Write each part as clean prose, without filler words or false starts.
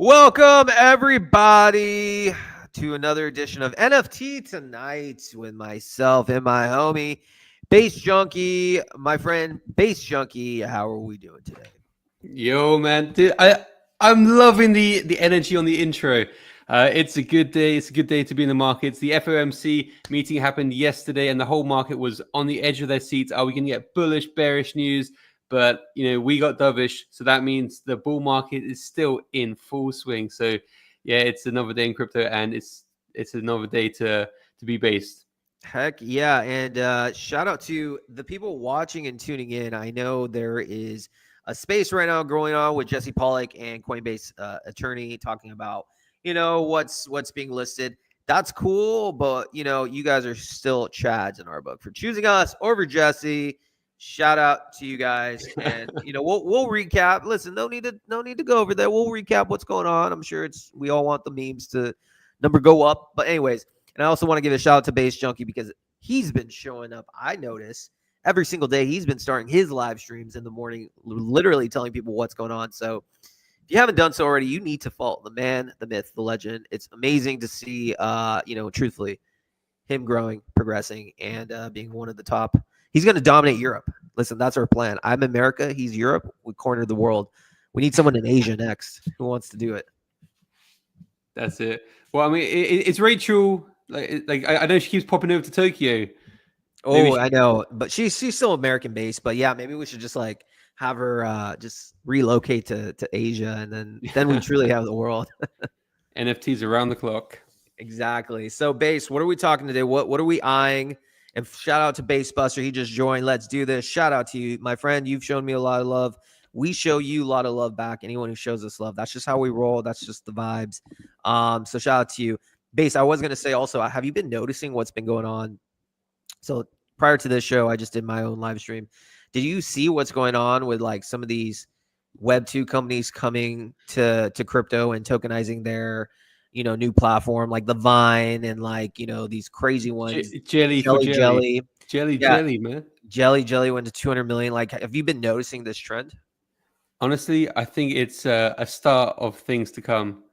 Welcome, everybody, to another edition of NFT Tonight with myself and my homie, Bass Junkie, my friend, Bass Junkie. How are we doing today? Yo, man, dude, I'm loving the energy on the intro. It's a good day. It's a good day to be in the markets. The FOMC meeting happened yesterday, and the whole market was on the edge of their seats. Are we going to get bullish, bearish news? But we got dovish, so that means the bull market is still in full swing. So, yeah, it's another day in crypto, and it's another day to be based. Heck yeah. And shout out to the people watching and tuning in. I know there is a space right now going on with Jesse Pollock and Coinbase attorney talking about, what's being listed. That's cool, but you guys are still Chads in our book for choosing us over Jesse. Shout out to you guys, and we'll recap. Listen, no need to go over there. We'll recap what's going on. I'm sure we all want the memes to number go up, but anyways. And I also want to give a shout out to Bass Junkie because he's been showing up. I notice every single day he's been starting his live streams in the morning, literally telling people what's going on. So if you haven't done so already, you need to follow the man, the myth, the legend. It's amazing to see, truthfully, him growing, progressing, and being one of the top. He's going to dominate Europe. Listen, that's our plan. I'm America. He's Europe. We cornered the world. We need someone in Asia next. Who wants to do it? That's it. Well, I mean, it's Rachel. Like I know she keeps popping over to Tokyo. Oh, I know, but she's still American based. But yeah, maybe we should just like have her just relocate to Asia, and then we truly have the world. NFTs around the clock. Exactly. So, Base, what are we talking today? What are we eyeing? And shout out to Base Buster. He just joined. Let's do this. Shout out to you, my friend. You've shown me a lot of love. We show you a lot of love back. Anyone who shows us love. That's just how we roll. That's just the vibes. So shout out to you. Base, I was gonna say also, have you been noticing what's been going on? So prior to this show, I just did my own live stream. Did you see what's going on with like some of these Web2 companies coming to crypto and tokenizing their new platform, like the Vine and like these crazy ones, jelly, man. Jelly went to 200 million. Like, have you been noticing this trend? Honestly, I think it's a start of things to come.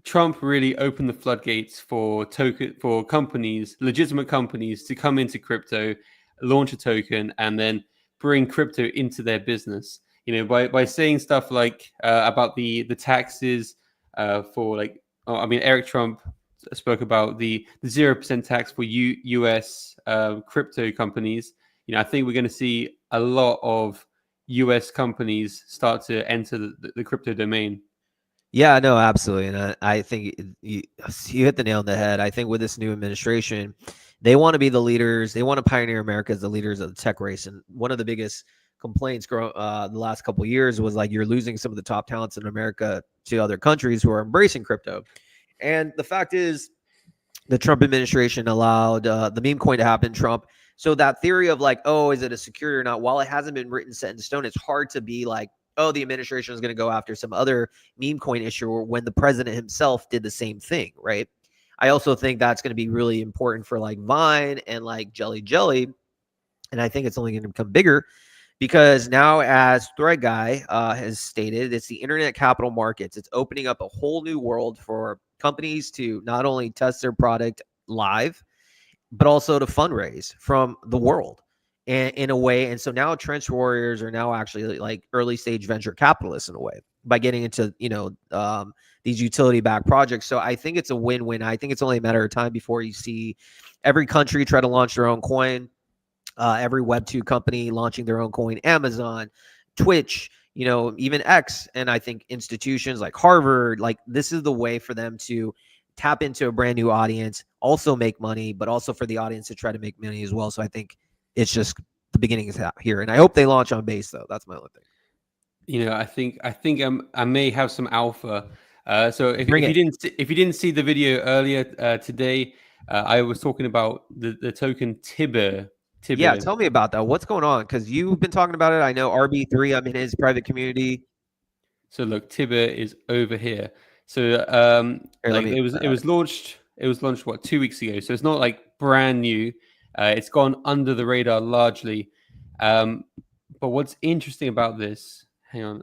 Trump really opened the floodgates for companies, legitimate companies, to come into crypto, launch a token, and then bring crypto into their business. By saying stuff like about the taxes Eric Trump spoke about the 0% tax for U.S. Crypto companies. I think we're going to see a lot of U.S. companies start to enter the crypto domain. Yeah, no, absolutely. And I think you hit the nail on the head. I think with this new administration, they want to be the leaders. They want to pioneer America as the leaders of the tech race. And one of the biggest complaints the last couple of years was like you're losing some of the top talents in America to other countries who are embracing crypto. And the fact is, the Trump administration allowed the meme coin to happen. Trump. So that theory of like, oh, is it a security or not? While it hasn't been written set in stone, it's hard to be like, oh, the administration is going to go after some other meme coin issuer when the president himself did the same thing, right? I also think that's going to be really important for like Vine and like Jelly. And I think it's only going to become bigger because now, as Thread Guy has stated, it's the internet capital markets. It's opening up a whole new world for companies to not only test their product live, but also to fundraise from the world and in a way. And so now trench warriors are now actually like early stage venture capitalists in a way by getting into, these utility backed projects. So I think it's a win-win. I think it's only a matter of time before you see every country try to launch their own coin, every Web2 company launching their own coin, Amazon, Twitch, even X. And I think institutions like Harvard, like this is the way for them to tap into a brand new audience, also make money, but also for the audience to try to make money as well. So I think it's just the beginning is here, and I hope they launch on base though. That's my only thing. I think I may have some alpha. So if you didn't see the video earlier today, I was talking about the token Tibber. Yeah, tell me about that. What's going on? Because you've been talking about it. I know RB3. I'm in his private community. So look, Tibber is over here. So it was launched. It was launched 2 weeks ago. So it's not like brand new. It's gone under the radar largely. But what's interesting about this hang on.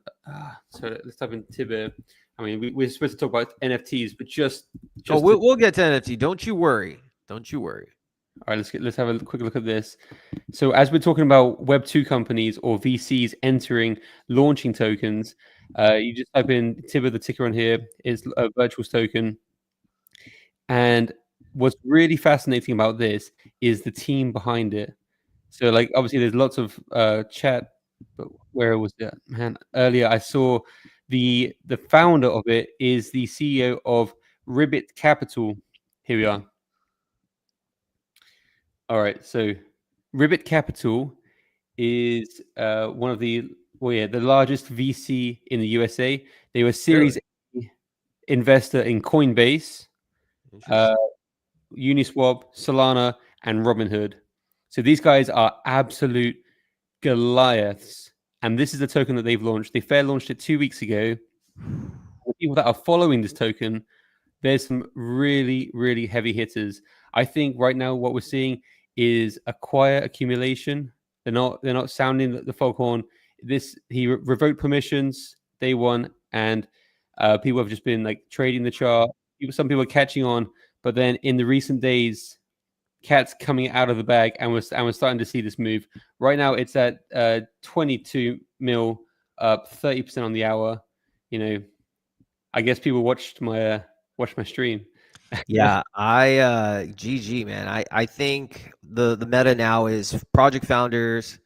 So let's type in Tibber. I mean, we're supposed to talk about NFTs, but just Oh, to, we'll get to NFT. Don't you worry. Don't you worry. all right, let's have a quick look at this. So as we're talking about Web2 companies or VCs entering, launching tokens, you just type in Tibber. The ticker on here is a virtual token. And what's really fascinating about this is the team behind it. So, like, obviously, there's lots of chat, but where was it? Man, earlier I saw the founder of it is the CEO of Ribbit Capital. Here we are. All right, so Ribbit Capital is one of the the largest VC in the USA. They were Series A investor in Coinbase, Interesting. Uniswap, Solana, and Robinhood. So these guys are absolute Goliaths. And this is the token that they've launched. They fair launched it 2 weeks ago. The people that are following this token, there's some really, really heavy hitters. I think right now what we're seeing is a quiet accumulation. They're not sounding the foghorn. He revoked permissions day one, and people have just been like trading the chart. Some people are catching on, but then in the recent days, cat's coming out of the bag, and we're starting to see this move. Right now, it's at 22 mil, up 30% on the hour. You know, I guess people watched my stream. Yeah, GG, man. I think the meta now is project founders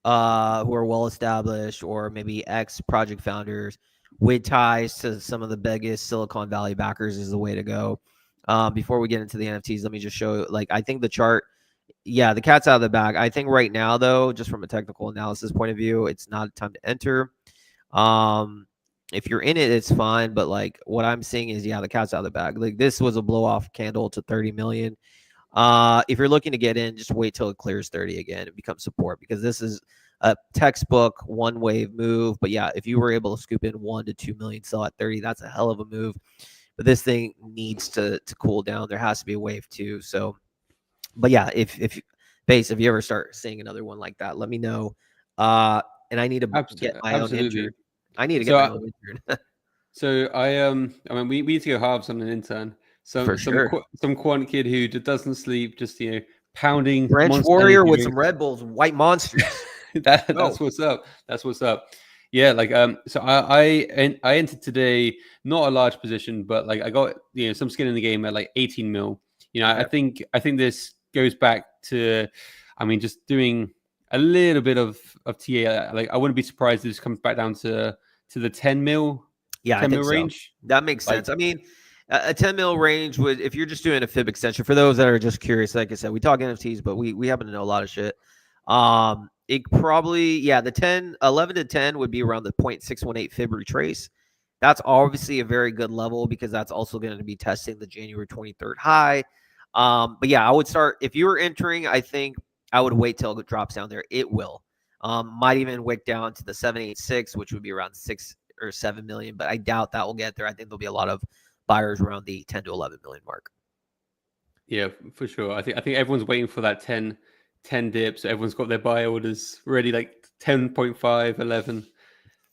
who are well established, or maybe ex project founders with ties to some of the biggest Silicon Valley backers is the way to go. Before we get into the NFTs, let me just show, like, I think the chart, yeah, the cat's out of the bag. I think right now, though, just from a technical analysis point of view, it's not time to enter. If you're in it, it's fine. But like what I'm seeing is, yeah, the cat's out of the bag. Like this was a blow off candle to 30 million. If you're looking to get in, just wait till it clears 30 again and become support, because this is a textbook one wave move. But yeah, if you were able to scoop in 1 to 2 million, sell at 30, that's a hell of a move. But this thing needs to cool down. There has to be a wave too. So, but yeah, if you ever start seeing another one like that, let me know. And I need to get my own intern. I need to get my own intern. So I mean, we need to go halves on an intern. For sure. Some quant kid who just doesn't sleep, just pounding French warrior with some Red Bulls, white monsters. That's what's up. That's what's up. Yeah, like so I entered today, not a large position, but like I got some skin in the game at like 18 mil. I think this goes back to, I mean, just doing a little bit of TA. Like I wouldn't be surprised if this comes back down to the 10 mil. Yeah, 10 mil range. That makes sense. I mean, a 10 mil range would, if you're just doing a fib extension, for those that are just curious, like I said, we talk NFTs, but we happen to know a lot of shit. It probably, the 11 to 10 would be around the 0.618 fib retrace. That's obviously a very good level, because that's also going to be testing the January 23rd high. But yeah, I would start, if you were entering, I think I would wait till it drops down there. It will. Might even wick down to the 786, which would be around 6 or 7 million, but I doubt that will get there. I think there'll be a lot of buyers around the 10 to 11 million mark. Yeah, for sure. I think everyone's waiting for that 10 dip. So everyone's got their buy orders ready, like 10.5, 11.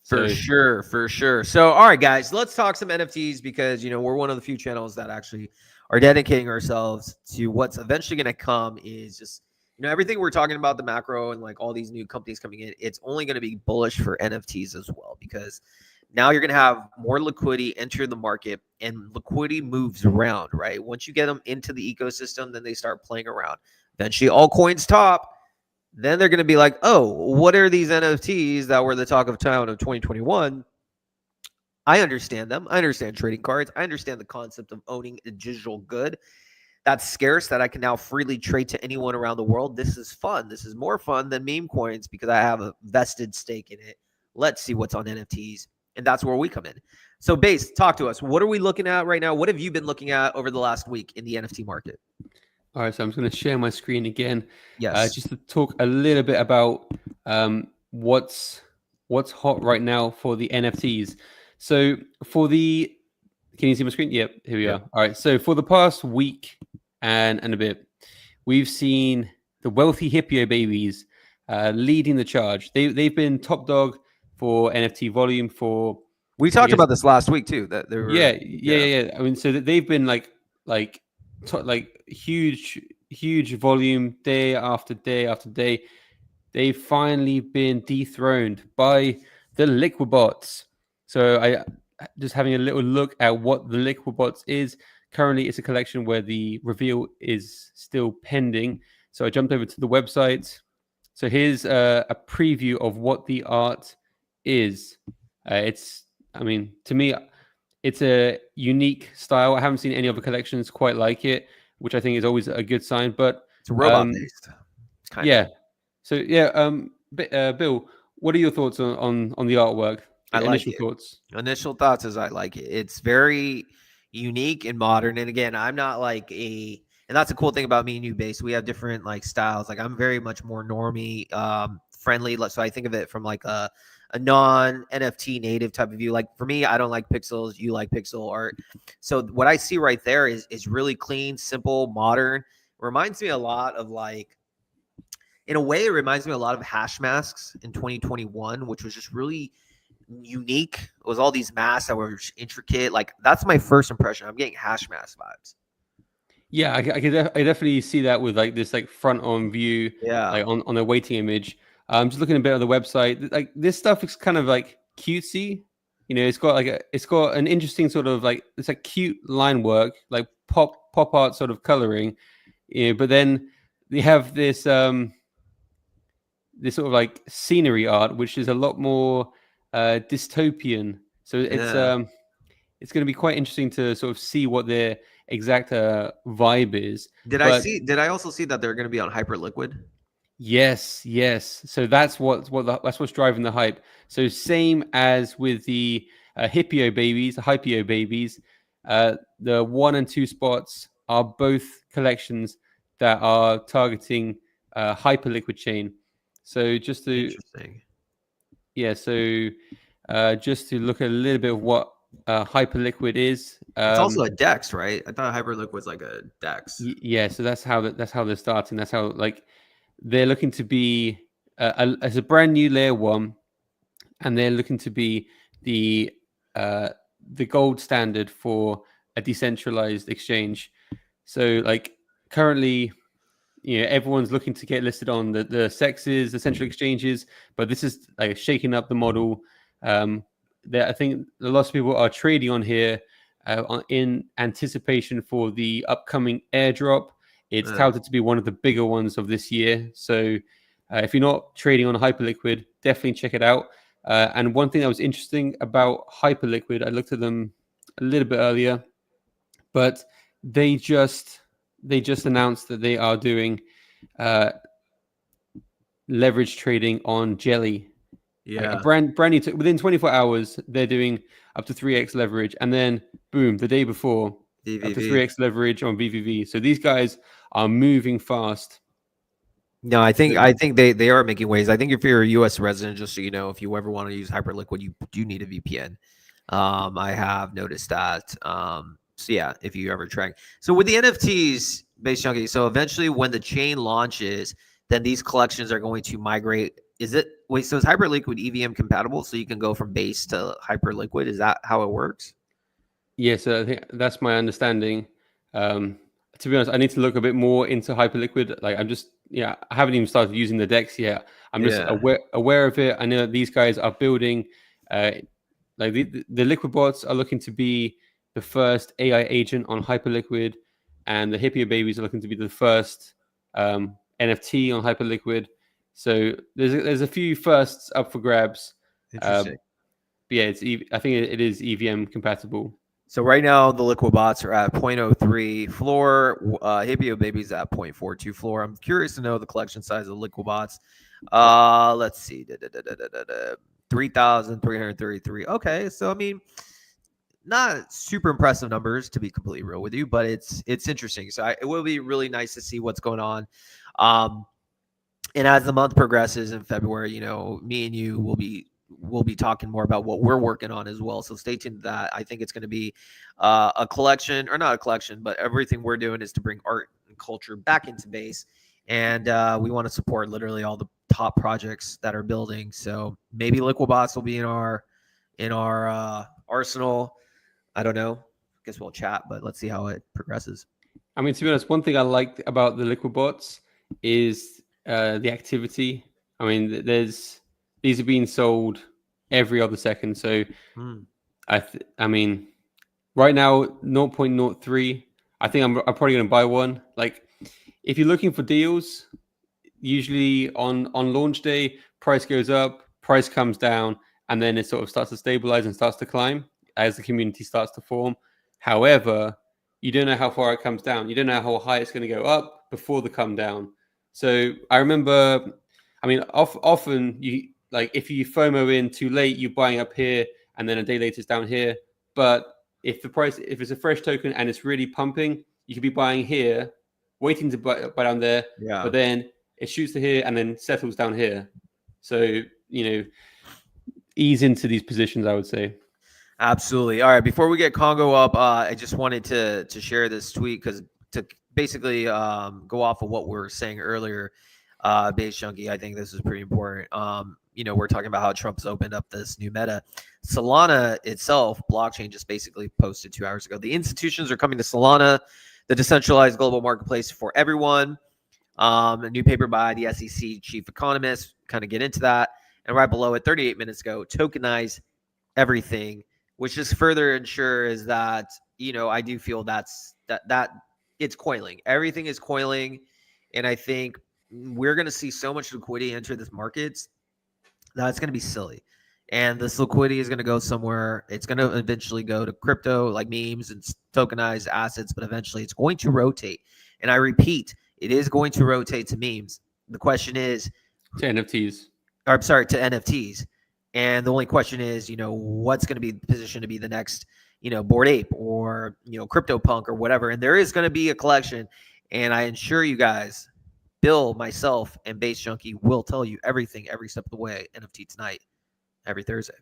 For sure. So, all right, guys, let's talk some NFTs, because, we're one of the few channels that actually are dedicating ourselves to what's eventually going to come is just, everything we're talking about, the macro and like all these new companies coming in, it's only going to be bullish for NFTs as well, because now you're going to have more liquidity enter the market, and liquidity moves around, right? Once you get them into the ecosystem, then they start playing around. Eventually, all coins top. Then they're going to be like, oh, what are these NFTs that were the talk of town of 2021? I understand them. I understand trading cards. I understand the concept of owning a digital good that's scarce, that I can now freely trade to anyone around the world. This is fun. This is more fun than meme coins, because I have a vested stake in it. Let's see what's on NFTs. And that's where we come in. So, Base, talk to us. What are we looking at right now? What have you been looking at over the last week in the NFT market? All right, so I'm just going to share my screen again. Yes. Just to talk a little bit about what's hot right now for the NFTs. So can you see my screen? Yep, here we are. All right, so for the past week and a bit, we've seen the wealthy Hippio babies leading the charge. They've been top dog for NFT volume for, We I talked guess, about this last week too. That they were, yeah, yeah. I mean, so that they've been like like huge volume day after day after day. They've finally been dethroned by the Liquibots. So I just having a little look at what the Liquibots is. Currently, it's a collection where the reveal is still pending. So I jumped over to the website. So here's a preview of what the art is. It's, I mean, to me, it's a unique style. I haven't seen any other collections quite like it, which I think is always a good sign. But it's robot um, based, kind of. yeah, so yeah, Bill, what are your thoughts on the artwork? I The like initial it. thoughts? Initial thoughts is I like it. It's very unique and modern. And again, I'm not like and that's a cool thing about me and you, base. We have different like styles. Like I'm very much more normie, friendly. So I think of it from like a non NFT native type of view. Like for me, I don't like pixels. You like pixel art. So what I see right there is really clean, simple, modern. Reminds me a lot of like, in a way, it reminds me a lot of Hash Masks in 2021, which was just really unique. It was all these masks that were intricate. Like that's my first impression. I'm getting Hash Mask vibes. Yeah, I definitely see that with like this like front on view, Yeah. like on a waiting image. I'm just looking a bit on the website. Like this stuff is kind of like cutesy. You know, it's got an interesting sort of like it's like cute line work, like pop art sort of coloring. You know, but then they have this sort of like scenery art, which is a lot more dystopian. So Yeah. it's going to be quite interesting to sort of see what their exact vibe is. Did I But see? Did I also see that they're going to be on Hyperliquid? yes. So that's that's what's driving the hype. So same as with the Hippio babies, the Hypio babies, the 1 and 2 spots are both collections that are targeting Hyperliquid chain. So just to Interesting. Yeah, so just to look at a little bit of what Hyperliquid is. It's also a Dex, right? I thought Hyperliquid was like a Dex. Yeah, so that's how they're starting. That's how like they're looking to be as a brand new layer one, and they're looking to be the uh, the gold standard for a decentralized exchange. So like currently, you know, everyone's looking to get listed on the sexes, the central exchanges, but this is like shaking up the model. That I think a lot of people are trading on here in anticipation for the upcoming airdrop. It's Uh, touted to be one of the bigger ones of this year. So if you're not trading on Hyperliquid, definitely check it out. And one thing that was interesting about Hyperliquid, I looked at them a little bit earlier, but they just they just announced that they are doing uh, leverage trading on Jelly. Like a yeah. brand new within 24 hours, they're doing up to 3x leverage, and then boom, the day before, up to DVV. 3x leverage on VVV. So these guys are moving fast. No, I So think I think they are making waves. I think if you're a U.S. resident, just so you know, if you ever want to use Hyperliquid, you do need a VPN. I have noticed that. So yeah, if you ever try. So with the NFTs, base chunky. So eventually, when the chain launches, then these collections are going to migrate. Is it wait? So is Hyperliquid EVM compatible? So you can go from base to Hyperliquid. Is that how it works? yeah, so I think that's my understanding. Um, to be honest, I need to look a bit more into Hyperliquid. Like I'm just, yeah, I haven't even started using the decks yet. I'm just Yeah, aware of it. I know that these guys are building, like the Liquid bots are looking to be the first AI agent on Hyperliquid, and the Hippio babies are looking to be the first NFT on Hyperliquid. So there's a few firsts up for grabs. Uh, interesting. but yeah, I think it is EVM compatible. So right now the liquid bots are at 0.03 floor. Hippio babies at 0.42 floor. I'm curious to know the collection size of liquid bots. Let's see. 3,333. Okay, so I mean, not super impressive numbers to be completely real with you, but it's interesting. So it will be really nice to see what's going on. Um, and as the month progresses in February, you know, me and you will be talking more about what we're working on as well. So stay tuned to that. I think it's going to be a collection, or not a collection, but everything we're doing is to bring art and culture back into base, and we want to support literally all the top projects that are building. So maybe Liquibots will be in our arsenal. I don't know. I guess we'll chat, but let's see how it progresses. I mean, to be honest, one thing I liked about the liquid bots is the activity. I mean, these are being sold every other second. So I mean, right now 0.03. I think I'm probably going to buy one. Like, if you're looking for deals, usually on launch day, price goes up, price comes down, and then it sort of starts to stabilize and starts to climb as the community starts to form. However, you don't know how far it comes down. You don't know how high it's going to go up before the come down. So I remember, I mean, often you like if you FOMO in too late, you're buying up here, and then a day later it's down here. But if it's a fresh token and it's really pumping, you could be buying here, waiting to buy down there, Yeah. but then it shoots to here and then settles down here. So, ease into these positions, I would say. Absolutely. All right. Before we get Congo up, I just wanted to share this tweet because to basically go off of what we were saying earlier, Base Junkie, I think this is pretty important. We're talking about how Trump's opened up this new meta. Solana itself, blockchain, just basically posted 2 hours ago. The institutions are coming to Solana, the decentralized global marketplace for everyone. A new paper by the SEC chief economist, kind of get into that. And right below it, 38 minutes ago, tokenize everything, which just further ensures that, I do feel that it's coiling. Everything is coiling. And I think we're going to see so much liquidity enter this markets that it's going to be silly. And this liquidity is going to go somewhere. It's going to eventually go to crypto, like memes and tokenized assets, but eventually it's going to rotate. And I repeat, it is going to rotate to memes. The question is to NFTs. Or I'm sorry, to NFTs. And the only question is, what's going to be the position to be the next, Bored Ape or, CryptoPunk or whatever. And there is going to be a collection. And I assure you guys, Bill, myself, and Base Junkie will tell you everything every step of the way. NFT tonight, every Thursday.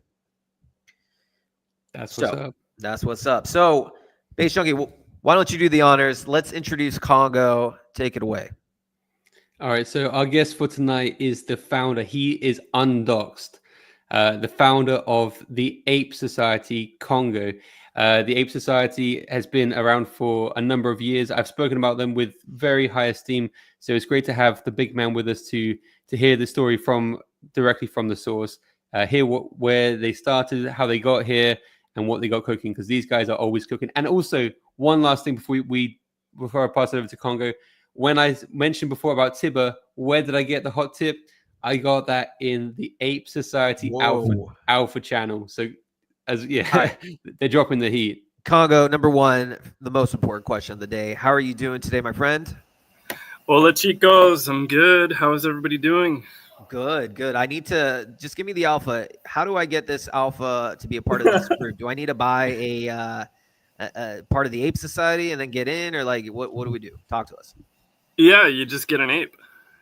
That's what's up. That's what's up. So, Base Junkie, why don't you do the honors? Let's introduce Congo. Take it away. All right. So our guest for tonight is the founder. He is undoxed. The founder of the Ape Society, Congo. The Ape Society has been around for a number of years. I've spoken about them with very high esteem. So it's great to have the big man with us to hear the story directly from the source, hear where they started, how they got here, and what they got cooking. Because these guys are always cooking. And also, one last thing before I pass it over to Congo, when I mentioned before about Tibber, where did I get the hot tip? I got that in the Ape Society Alpha channel. So, right. They're dropping the heat. Congo, number one, the most important question of the day. How are you doing today, my friend? Hola, chicos. I'm good. How is everybody doing? Good. I need to just give me the alpha. How do I get this alpha to be a part of this group? Do I need to buy a part of the Ape Society and then get in, or like what do we do? Talk to us. Yeah, you just get an ape.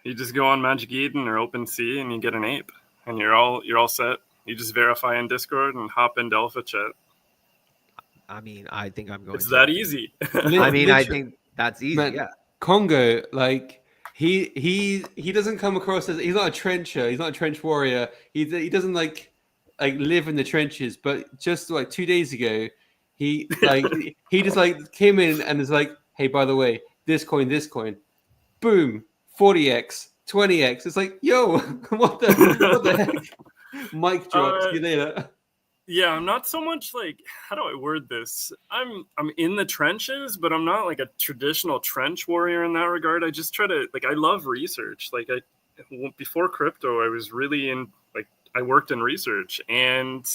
You just go on Magic Eden or OpenSea and you get an ape, and you're all set. You just verify in Discord and hop into Alpha Chat. I mean, I think I'm going. It's that easy. I think that's easy. Man, yeah. Congo, like he doesn't come across as, he's not a trencher. He's not a trench warrior. He doesn't like live in the trenches. But just like 2 days ago, he just like came in and is like, hey, by the way, this coin, boom, 40x, 20x. It's like, yo, what the heck? Mic drop. See you later. Yeah, I'm not so much like, how do I word this? I'm in the trenches, but I'm not like a traditional trench warrior in that regard. I just try to, I love research. Before crypto, I was really I worked in research, and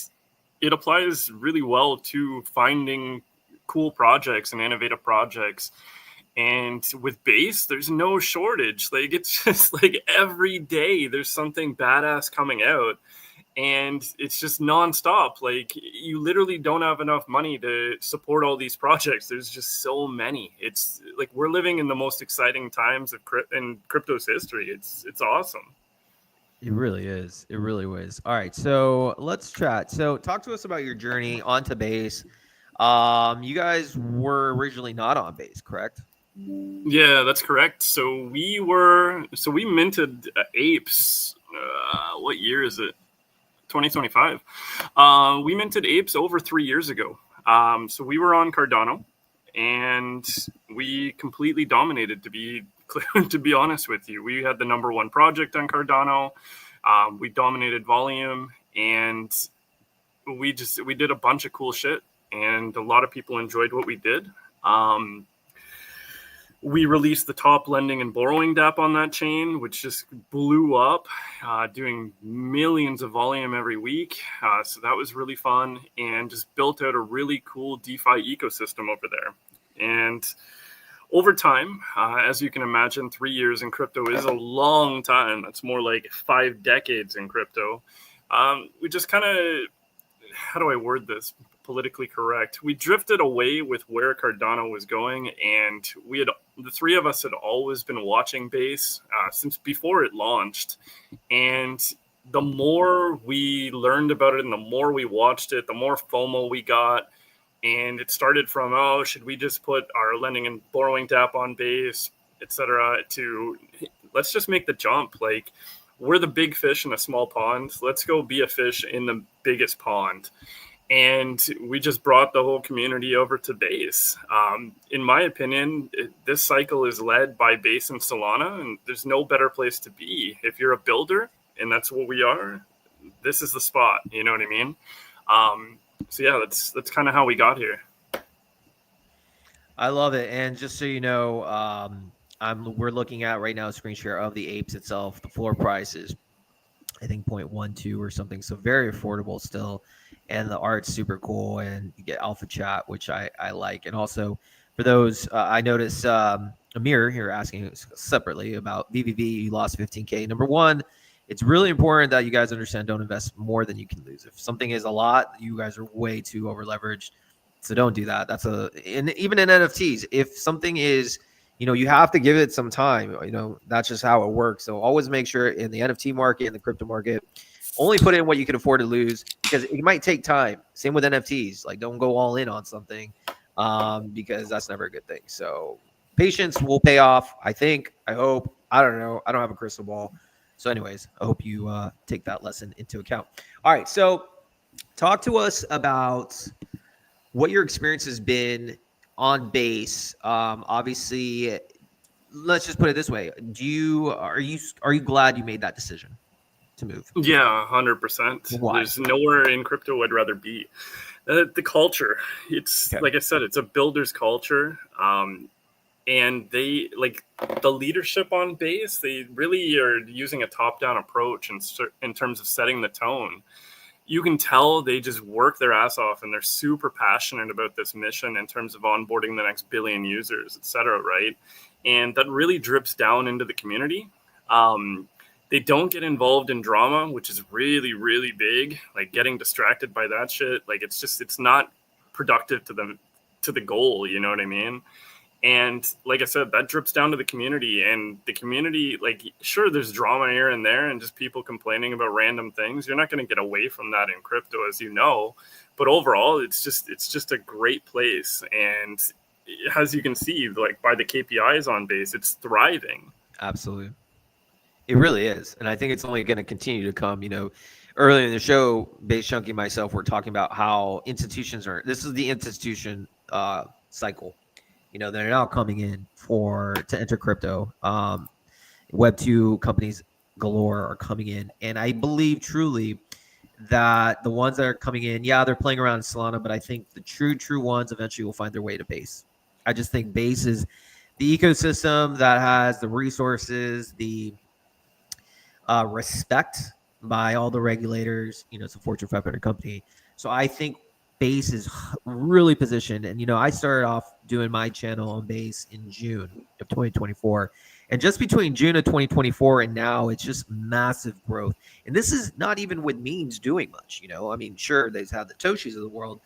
it applies really well to finding cool projects and innovative projects. And with Base, there's no shortage. It's just every day there's something badass coming out. And it's just nonstop. You literally don't have enough money to support all these projects. There's just so many. It's we're living in the most exciting times in crypto's history. It's awesome. It really is. It really is. All right, so let's chat. So talk to us about your journey onto Base. You guys were originally not on Base, correct? Yeah, that's correct. So we minted apes what year is it? 2025. We minted apes over 3 years ago. So we were on Cardano, and we completely dominated. To be honest with you, we had the #1 project on Cardano. We dominated volume, and we did a bunch of cool shit, and a lot of people enjoyed what we did. We released the top lending and borrowing DApp on that chain, which just blew up, doing millions of volume every week. So that was really fun, and just built out a really cool DeFi ecosystem over there. And over time, as you can imagine, 3 years in crypto is a long time. That's more like 5 decades in crypto. We just kind of, how do I word this politically correct? We drifted away with where Cardano was going, and the three of us had always been watching Base since before it launched. And the more we learned about it and the more we watched it, the more FOMO we got. And it started from, should we just put our lending and borrowing DApp on Base, etc., to let's just make the jump. Like, we're the big fish in a small pond. Let's go be a fish in the biggest pond. And we just brought the whole community over to Base. In my opinion, this cycle is led by Base and Solana, and there's no better place to be. If you're a builder, and that's what we are, this is the spot. You know what I mean? So yeah, that's kind of how we got here. I love it. And just so you know, we're looking at right now a screen share of the apes itself. The floor price is, I think, 0.12 or something. So very affordable still. And the art's super cool. And you get alpha chat, which I like. And also for those, I noticed Amir here asking separately about VVV. You lost 15K. Number one, it's really important that you guys understand, don't invest more than you can lose. If something is a lot, you guys are way too over leveraged. So don't do that. And even in NFTs, if something is, you have to give it some time. That's just how it works. So always make sure in the NFT market, in the crypto market, only put in what you can afford to lose, because it might take time. Same with NFTs. Like, don't go all in on something, because that's never a good thing. So patience will pay off. I think, I hope, I don't know. I don't have a crystal ball. So anyways, I hope you take that lesson into account. All right. So talk to us about what your experience has been on Base. Obviously, let's just put it this way. Are you glad you made that decision to move? Yeah, 100%. Why? There's nowhere in crypto I'd rather be. The culture. It's Okay. Like I said, it's a builder's culture. And they, like, the leadership on Base, they really are using a top-down approach in terms of setting the tone. You can tell they just work their ass off, and they're super passionate about this mission in terms of onboarding the next billion users, etc. Right? And that really drips down into the community. They don't get involved in drama, which is really, really big. Like, getting distracted by that shit, like, it's not productive to the goal. You know what I mean? And like I said, that drips down to the community, and the community, like, sure, there's drama here and there and just people complaining about random things. You're not going to get away from that in crypto, as you know, but overall, it's just a great place. And as you can see, like, by the KPIs on Base, it's thriving. Absolutely. It really is. And I think it's only going to continue to come. Earlier in the show, Base Chunky and myself were talking about how this is the institution cycle. They're now coming in to enter crypto. Web2 companies galore are coming in. And I believe truly that the ones that are coming in, they're playing around in Solana, but I think the true ones eventually will find their way to Base. I just think Base is the ecosystem that has the resources, the respect by all the regulators. It's a Fortune 500 company. So I think Base is really positioned. And, I started off doing my channel on Base in June of 2024. And just between June of 2024 and now, it's just massive growth. And this is not even with memes doing much, I mean, sure, they've had the Toshis of the world,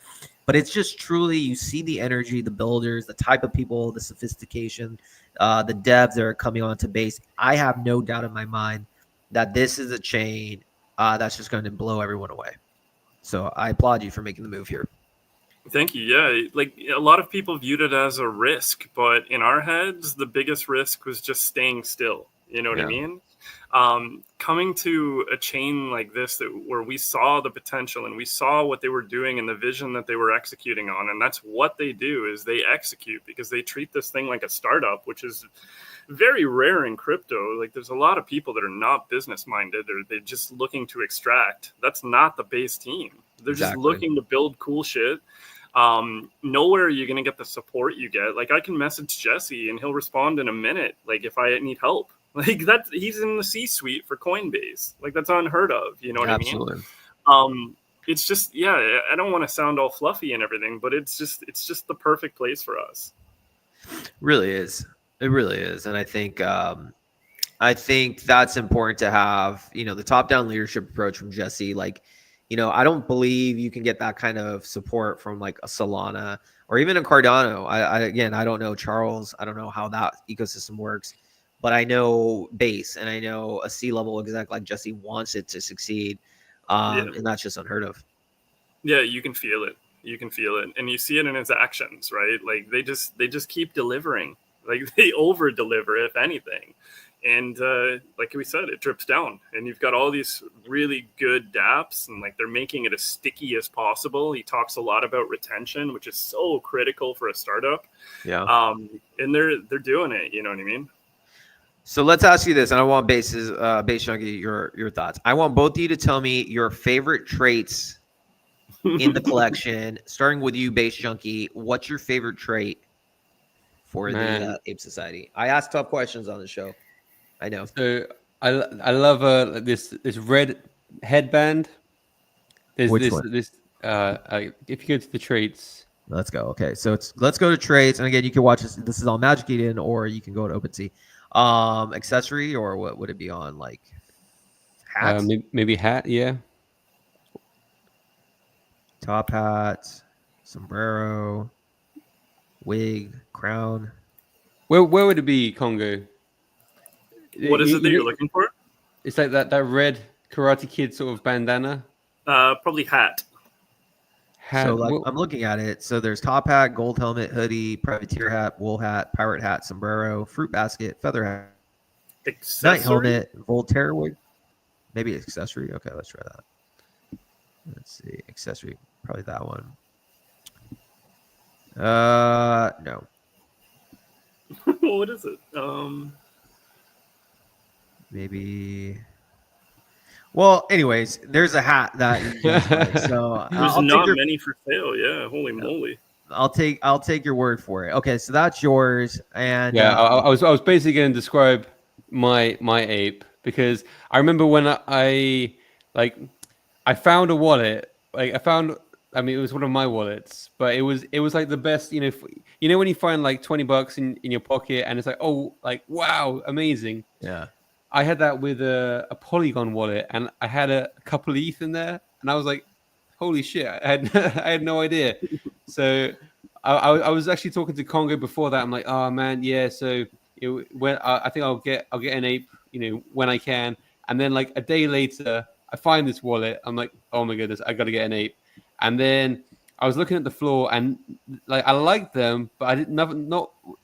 but it's just truly, you see the energy, the builders, the type of people, the sophistication, the devs that are coming onto Base. I have no doubt in my mind that this is a chain that's just going to blow everyone away. So I applaud you for making the move here. Thank you. Yeah, like, a lot of people viewed it as a risk, but in our heads, the biggest risk was just staying still. You know what I mean? Coming to a chain like this where we saw the potential and we saw what they were doing and the vision that they were executing on, and that's what they do is they execute because they treat this thing like a startup, which is very rare in crypto. Like there's a lot of people that are not business minded or they're just looking to extract. That's not the base team. They're just looking to build cool shit. Nowhere are you going to get the support you get. Like I can message Jesse and he'll respond in a minute. Like if I need help, like that, he's in the C-suite for Coinbase. Like that's unheard of. You know what Absolutely. I mean? It's just, yeah, I don't want to sound all fluffy and everything, but it's just the perfect place for us. Really is. It really is. And I think that's important to have, you know, the top-down leadership approach from Jesse. Like, you know, I don't believe you can get that kind of support from like a Solana or even a Cardano. Again, I don't know Charles. I don't know how that ecosystem works, but I know Base and I know a C-level exec like Jesse wants it to succeed. And that's just unheard of. Yeah, you can feel it. You can feel it. And you see it in his actions, right? Like they just keep delivering. Like they over deliver, if anything. And like we said, it drips down. And you've got all these really good dApps, and like they're making it as sticky as possible. He talks a lot about retention, which is so critical for a startup. Yeah. And they're doing it. You know what I mean? So let's ask you this, and I want Base Junkie, your thoughts. I want both of you to tell me your favorite traits in the collection, starting with you, Base Junkie. What's your favorite trait for the Ape Society? I ask tough questions on the show. I know. So I love this red headband. Which one? If you go to the traits. Let's go. Okay, so let's go to traits, and again, you can watch this. This is on Magic Eden, or you can go to OpenSea. Accessory, or what would it be on? Like hat? Maybe hat. Yeah. Top hat, sombrero, wig, crown. Where would it be, Congo? What is it that you're looking for? It's like that red Karate Kid sort of bandana. Probably hat. So like, I'm looking at it. So there's top hat, gold helmet, hoodie, privateer hat, wool hat, pirate hat, sombrero, fruit basket, feather hat, night helmet, Voltaire wig. Maybe accessory. Okay, let's try that. Let's see. Accessory. Probably that one. No. What is it? Maybe. Well, anyways, there's a hat that you just like, so there's not many for sale. Yeah, holy moly! I'll take your word for it. Okay, so that's yours. And yeah, I was basically going to describe my ape, because I remember when I found a wallet. I mean, it was one of my wallets, but it was like the best. You know when you find like $20 in your pocket, and it's like, oh, like wow, amazing. Yeah. I had that with a Polygon wallet, and I had a couple of ETH in there, and I was like, holy shit, I had no idea. So I was actually talking to Congo before that. I'm like, oh man, yeah. So I think I'll get an ape, when I can. And then like a day later, I find this wallet. I'm like, oh my goodness, I got to get an ape. And then I was looking at the floor, and like I liked them, but I didn't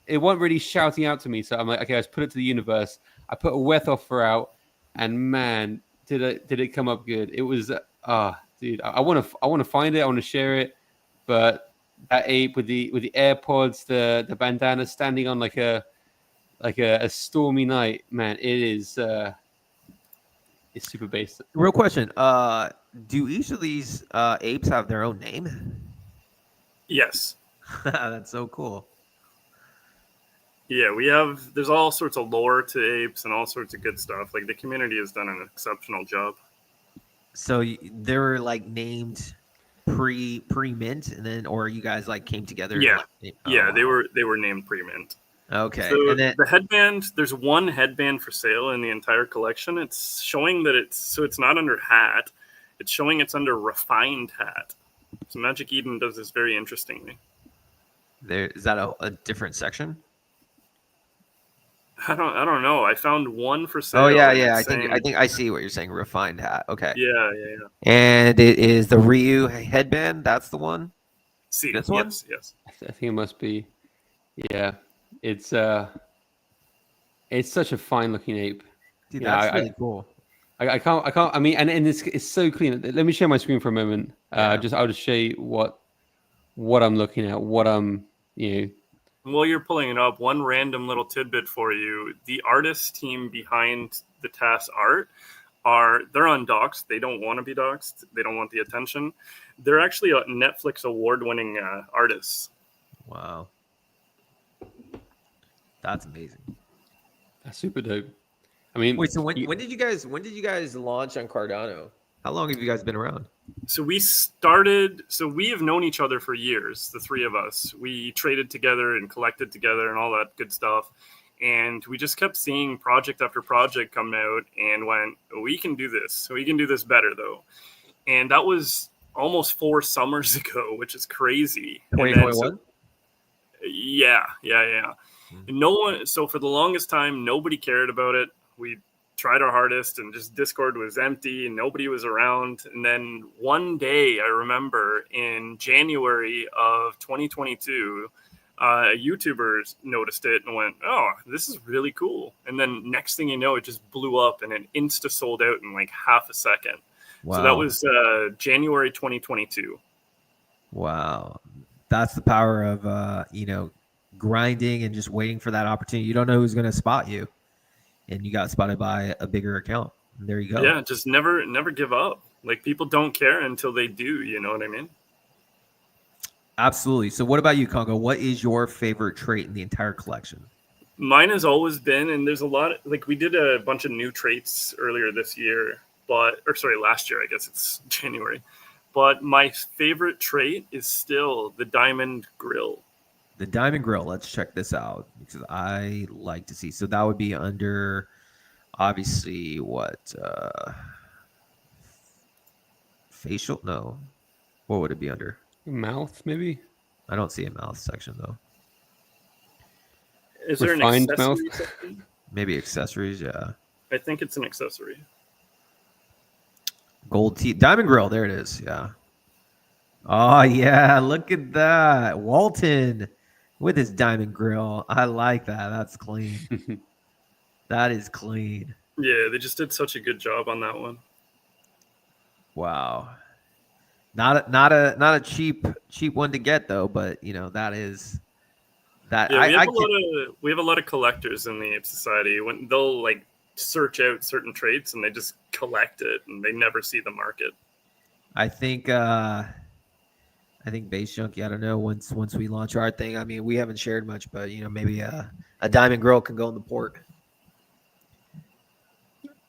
it wasn't really shouting out to me. So I'm like, okay, let's put it to the universe. I put a Weth offer out, and man, did it come up good. It was dude, I want to find it, I want to share it, but that ape with the AirPods, the bandana, standing on like a stormy night, man, it's super basic. Real question, do each of these apes have their own name? Yes. That's so cool. Yeah, there's all sorts of lore to apes and all sorts of good stuff. Like the community has done an exceptional job. So they were like named pre-mint, and then, or you guys like came together? Yeah, they were named pre-mint. Okay. So and then the headband, there's one headband for sale in the entire collection. It's showing that it's not under hat. It's showing it's under refined hat. So Magic Eden does this very interestingly. Is that a different section? I don't know. I found one for sale. Oh yeah. I think I see what you're saying. Refined hat. Okay. Yeah. And it is the Ryu headband. That's the one. See this one? Yes. I think it must be. Yeah. It's such a fine looking ape. Dude, Yeah, that's really cool. I can't. I mean, and it's so clean. Let me share my screen for a moment. Yeah. I'll just show you what I'm looking at. What I'm While you're pulling it up, one random little tidbit for you: the artist team behind the TAS art they're on docs. They don't want to be doxxed. They don't want the attention. They're actually a Netflix award-winning artists. Wow. That's amazing. That's super dope. I mean, Wait, so when did you guys launch on Cardano? How long have you guys been around? So we have known each other for years, the three of us. We traded together and collected together and all that good stuff. And we just kept seeing project after project come out and went, we can do this. We can do this better, though. And that was almost 4 summers ago, which is crazy. 2021? Yeah. Mm-hmm. No one. So for the longest time, nobody cared about it. We tried our hardest, and just Discord was empty, and nobody was around. And then one day, I remember in January of 2022, YouTubers noticed it and went, "Oh, this is really cool." And then next thing you know, it just blew up, and it insta sold out in like half a second. Wow. So that was January 2022. Wow. That's the power of grinding and just waiting for that opportunity. You don't know who's going to spot you, and you got spotted by a bigger account. And there you go. Yeah, just never give up. Like, people don't care until they do. You know what I mean? Absolutely. So what about you, Congo? What is your favorite trait in the entire collection? Mine has always been, and there's a lot of, like, we did a bunch of new traits earlier this year, last year, I guess it's January. But my favorite trait is still the diamond grill. The diamond grill. Let's check this out because I like to see. So that would be under, obviously, what? Facial? No. What would it be under? mouth, maybe. I don't see a mouth section though. Is there an Refined accessory mouth? section? Maybe accessories. Yeah. I think it's an accessory. Gold teeth. Diamond grill. There it is. Yeah. Oh yeah. Look at that. Walton with his diamond grill. I like that. That's clean. That is clean. Yeah, they just did such a good job on that one. Wow. Not a cheap one to get though, but that is that. Yeah, we have a lot of collectors in the Ape Society. When they'll like search out certain traits and they just collect it and they never see the market. I think Base Junkie, I don't know, once we launch our thing, I mean, we haven't shared much, but maybe a diamond grill can go in the port.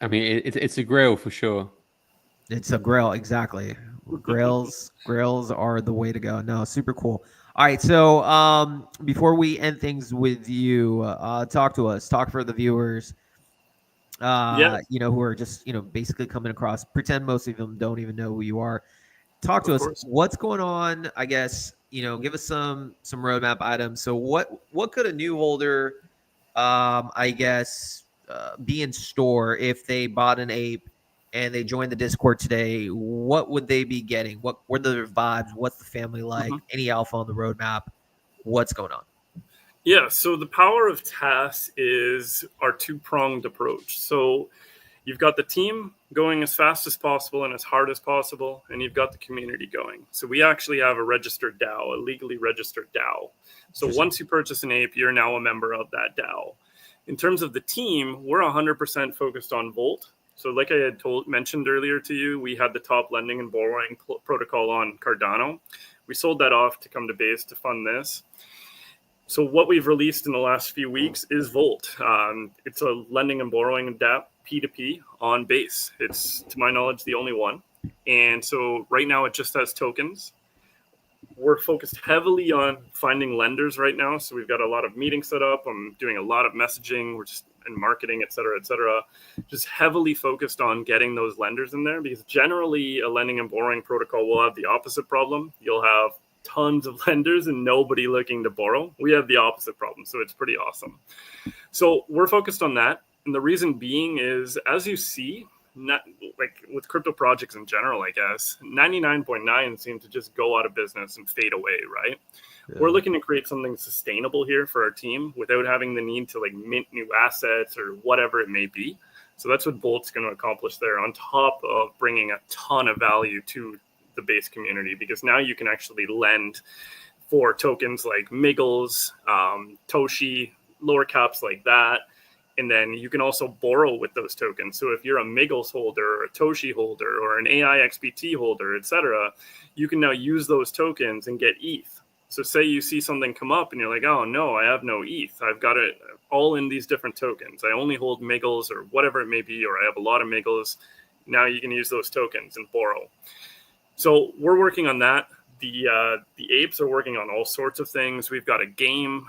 I mean, it's a grill for sure. It's a grill, exactly. Grills are the way to go. No, super cool. All right, so before we end things with you, talk to us. Talk for the viewers. Who are just basically coming across. Pretend most of them don't even know who you are. Talk to us. What's going on? I guess give us some roadmap items. So what could a new holder, I guess, be in store if they bought an ape and they joined the Discord today? What would they be getting? What were their vibes? What's the family like? Mm-hmm. Any alpha on the roadmap? What's going on? Yeah, so the power of TAS is our two-pronged approach. So you've got the team going as fast as possible and as hard as possible, and you've got the community going. So we actually have a registered DAO, a legally registered DAO. So once you purchase an ape, you're now a member of that DAO. In terms of the team, we're 100% focused on Volt. So like I had mentioned earlier to you, we had the top lending and borrowing protocol on Cardano. We sold that off to come to Base to fund this. So what we've released in the last few weeks is Volt. It's a lending and borrowing DApp P2P on Base. It's, to my knowledge, the only one. And so right now it just has tokens. We're focused heavily on finding lenders right now. So we've got a lot of meetings set up. I'm doing a lot of messaging. We're just in marketing, et cetera, just heavily focused on getting those lenders in there, because generally a lending and borrowing protocol will have the opposite problem. You'll have tons of lenders and nobody looking to borrow. We have the opposite problem. So it's pretty awesome. So we're focused on that. And the reason being is, as you see, not like with crypto projects in general, I guess 99.9 seem to just go out of business and fade away, right? Yeah. We're looking to create something sustainable here for our team without having the need to like mint new assets or whatever it may be. So that's what Volt's going to accomplish there, on top of bringing a ton of value to the base community, because now you can actually lend for tokens like Miggles, Toshi, lower caps like that. And then you can also borrow with those tokens. So if you're a Miggles holder or a Toshi holder or an AI XBT holder, etc., you can now use those tokens and get ETH. So say you see something come up and you're like, oh no, I have no ETH. I've got it all in these different tokens. I only hold Miggles or whatever it may be, or I have a lot of Miggles. Now you can use those tokens and borrow. So we're working on that. The apes are working on all sorts of things. We've got a game,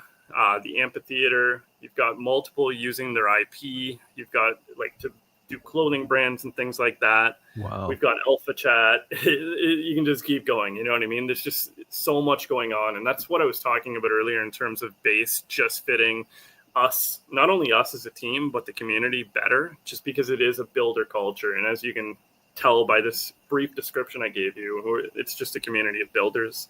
the amphitheater. You've got multiple using their IP. You've got like to do clothing brands and things like that. Wow. We've got alpha chat. You can just keep going. You know what I mean? There's just so much going on. And that's what I was talking about earlier in terms of base just fitting us, not only us as a team, but the community better, just because it is a builder culture. And as you can tell by this brief description I gave you, it's just a community of builders.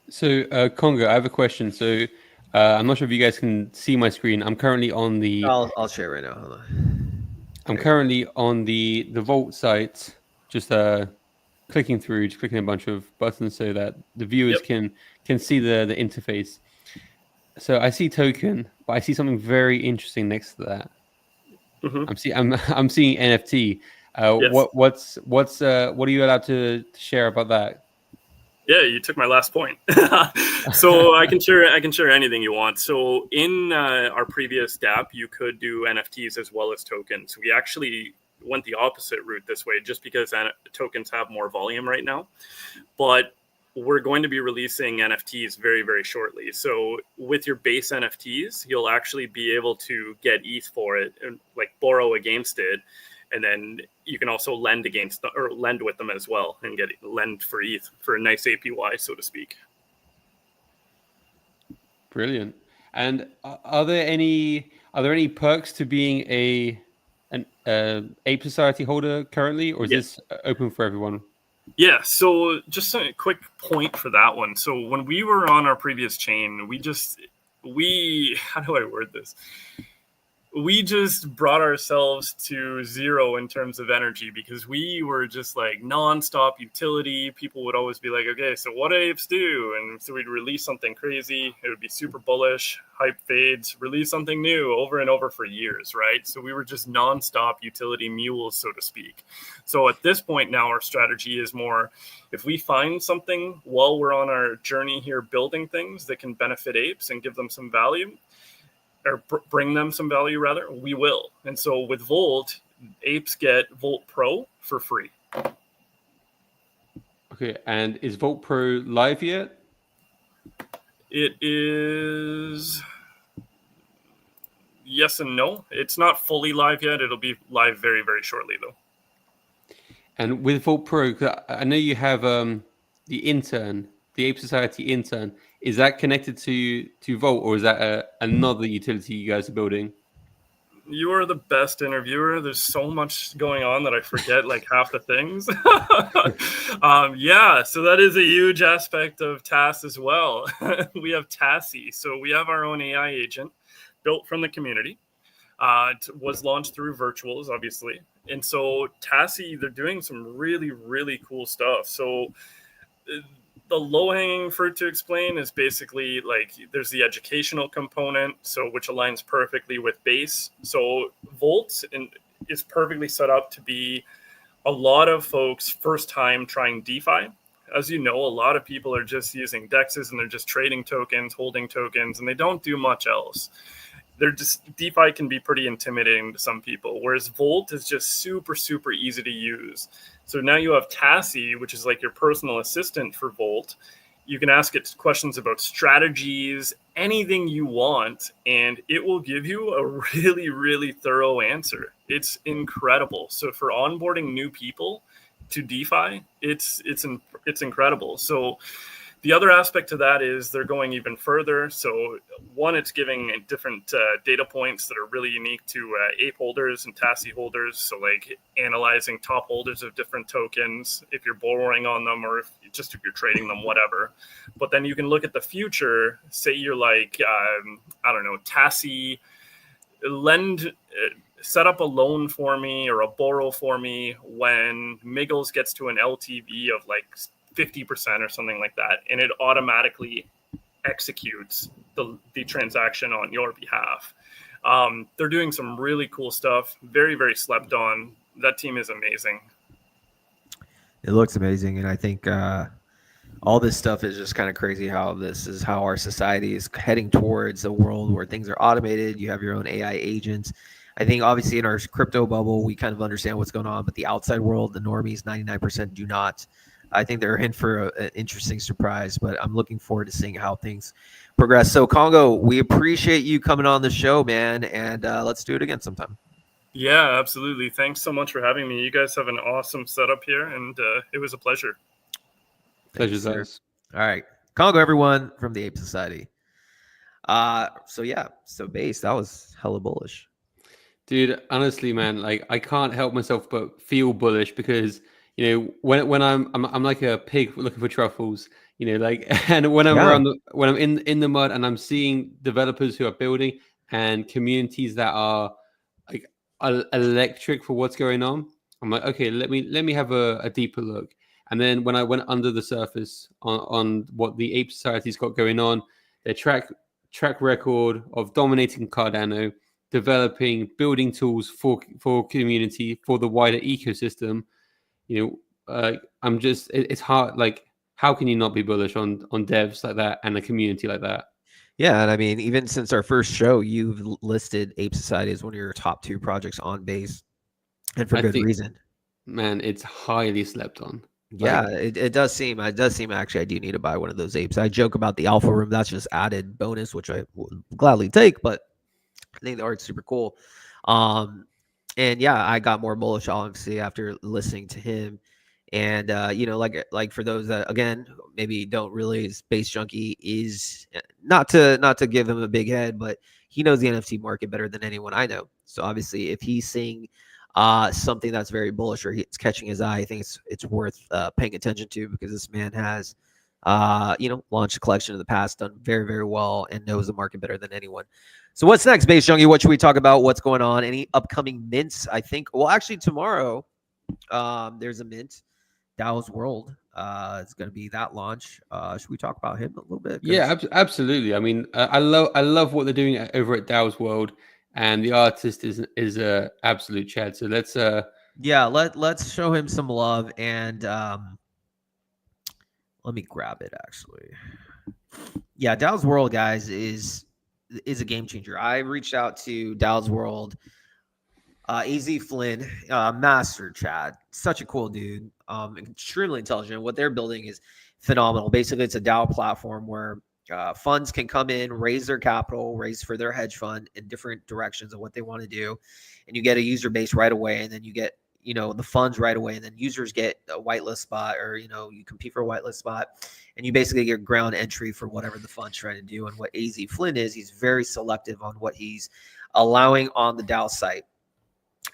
So, Congo, I have a question. So, I'm not sure if you guys can see my screen. I'm currently on the. I'll share right now. Hold on. I'm currently on the Vault site, just clicking through, just clicking a bunch of buttons so that the viewers can see the interface. So I see token, but I see something very interesting next to that. Mm-hmm. I'm seeing NFT. Yes. What are you allowed to share about that? Yeah, you took my last point. So I can share anything you want. So in our previous DApp, you could do NFTs as well as tokens. We actually went the opposite route this way, just because tokens have more volume right now. But we're going to be releasing NFTs very, very shortly. So with your base NFTs, you'll actually be able to get ETH for it and like borrow against it. And then you can also lend against or lend with them as well and get lend for ETH for a nice APY, so to speak. Brilliant. And are there any perks to being an Ape Society holder currently, or is this open for everyone? Yeah, so just a quick point for that one. So when we were on our previous chain, how do I word this? We just brought ourselves to zero in terms of energy, because we were just like nonstop utility. People would always be like, okay, so what do apes do? And so we'd release something crazy. It would be super bullish, hype fades, release something new over and over for years, right? So we were just nonstop utility mules, so to speak. So at this point now, our strategy is more, if we find something while we're on our journey here building things that can benefit apes and give them some value, or bring them some value rather, we will. And so with Volt, apes get Volt Pro for free. Okay, and is Volt Pro live yet? It is yes and no. It's not fully live yet. It'll be live very, very shortly though. And with Volt Pro, 'cause I know you have the intern, the Ape Society intern. Is that connected to Volt, or is that another utility you guys are building? You are the best interviewer. There's so much going on that I forget like half the things. Yeah, so that is a huge aspect of TAS as well. We have Tassie. So we have our own AI agent built from the community. It was launched through Virtuals, obviously. And so Tassie, they're doing some really, really cool stuff. So the low-hanging fruit to explain is basically like there's the educational component, so which aligns perfectly with base. So Volt is perfectly set up to be a lot of folks' first time trying DeFi. As you know, a lot of people are just using DEXs and they're just trading tokens, holding tokens, and they don't do much else. DeFi can be pretty intimidating to some people, whereas Volt is just super, super easy to use. So now you have Tassie, which is like your personal assistant for Volt. You can ask it questions about strategies, anything you want, and it will give you a really, really thorough answer. It's incredible. So for onboarding new people to DeFi, it's incredible. So the other aspect to that is they're going even further. So one, it's giving different data points that are really unique to ape holders and Tassie holders. So like analyzing top holders of different tokens, if you're borrowing on them or if you're trading them, whatever. But then you can look at the future. Say you're like, I don't know, Tassie lend set up a loan for me or a borrow for me when Miggles gets to an LTV of like 50% or something like that, and it automatically executes the transaction on your behalf. They're doing some really cool stuff. Very, very slept on. That team is amazing. It looks amazing, and I think all this stuff is just kind of crazy how this is how our society is heading towards a world where things are automated. You have your own AI agents. I think obviously in our crypto bubble, we kind of understand what's going on, but the outside world, the normies, 99% do not. I think they're in for an interesting surprise, but I'm looking forward to seeing how things progress. So Congo, we appreciate you coming on the show, man, and let's do it again sometime. Yeah, absolutely. Thanks so much for having me. You guys have an awesome setup here, and it was a pleasure. Pleasure's ours. All right. Congo, everyone from the Ape Society. So base, that was hella bullish. Dude, honestly, man, like I can't help myself but feel bullish because when I'm like a pig looking for truffles, like and when I'm around when I'm in the mud and I'm seeing developers who are building and communities that are like electric for what's going on, I'm like, okay, let me have a deeper look. And then when I went under the surface on what the Ape Society's got going on, their track record of dominating Cardano, developing, building tools for community, for the wider ecosystem, I'm just, it's hard. Like, how can you not be bullish on devs like that and a community like that? Yeah, and I mean, even since our first show, you've listed Ape Society as one of your top 2 projects on base, and for good reason. Man, it's highly slept on. Yeah, it does seem. Actually, I do need to buy one of those apes. I joke about the alpha room. That's just added bonus, which I would gladly take. But I think the art's super cool. And yeah, I got more bullish obviously after listening to him. And like for those that again maybe don't really, Space Junkie is not to give him a big head, but he knows the NFT market better than anyone I know. So obviously, if he's seeing something that's very bullish or it's catching his eye, I think it's worth paying attention to, because this man has launched a collection in the past, done very, very well, and knows the market better than anyone. So what's next, Base Junkie? What should we talk about? What's going on? Any upcoming mints? I think, well, actually tomorrow there's a mint, DAO's World. It's going to be that launch. Should we talk about him a little bit? Yeah, absolutely. I mean, I love what they're doing over at DAO's World, and the artist is a absolute Chad. So let's let's show him some love, and let me grab it actually. Yeah, DAO's World, guys, is a game changer. I reached out to DAO's World, AZ Flynn, master Chad, such a cool dude, extremely intelligent. What they're building is phenomenal. Basically, it's a DAO platform where funds can come in, raise their capital, raise for their hedge fund in different directions of what they want to do, and you get a user base right away, and then you get the funds right away, and then users get a whitelist spot, or you compete for a whitelist spot, and you basically get ground entry for whatever the fund's trying to do. And what AZ Flynn is, he's very selective on what he's allowing on the DAO site.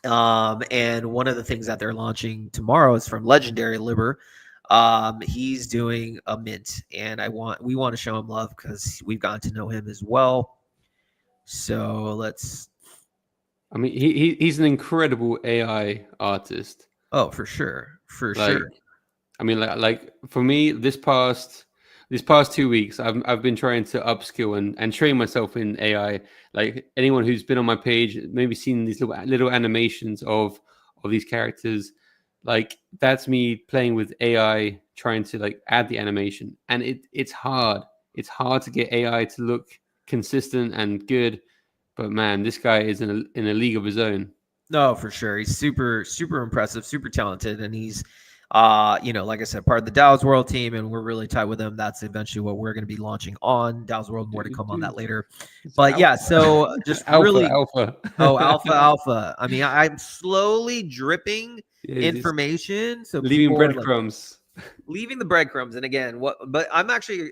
And one of the things that they're launching tomorrow is from Legendary Liber. He's doing a mint, and we want to show him love because we've gotten to know him as well. So let's. I mean, he's an incredible AI artist. Oh, for sure, sure. I mean, like for me, this past 2 weeks, I've been trying to upskill and train myself in AI. Like anyone who's been on my page, maybe seen these little animations of these characters, like that's me playing with AI, trying to like add the animation, and it's hard. It's hard to get AI to look consistent and good. But man, this guy is in a league of his own. No, for sure. He's super, super impressive, super talented. And he's, like I said, part of the DAO's World team, and we're really tight with him. That's eventually what we're going to be launching on DAO's World. More to come on that later. But yeah, so just alpha. Oh, alpha. I mean, I'm slowly dripping information. So leaving breadcrumbs. Leaving the breadcrumbs. And again, but I'm actually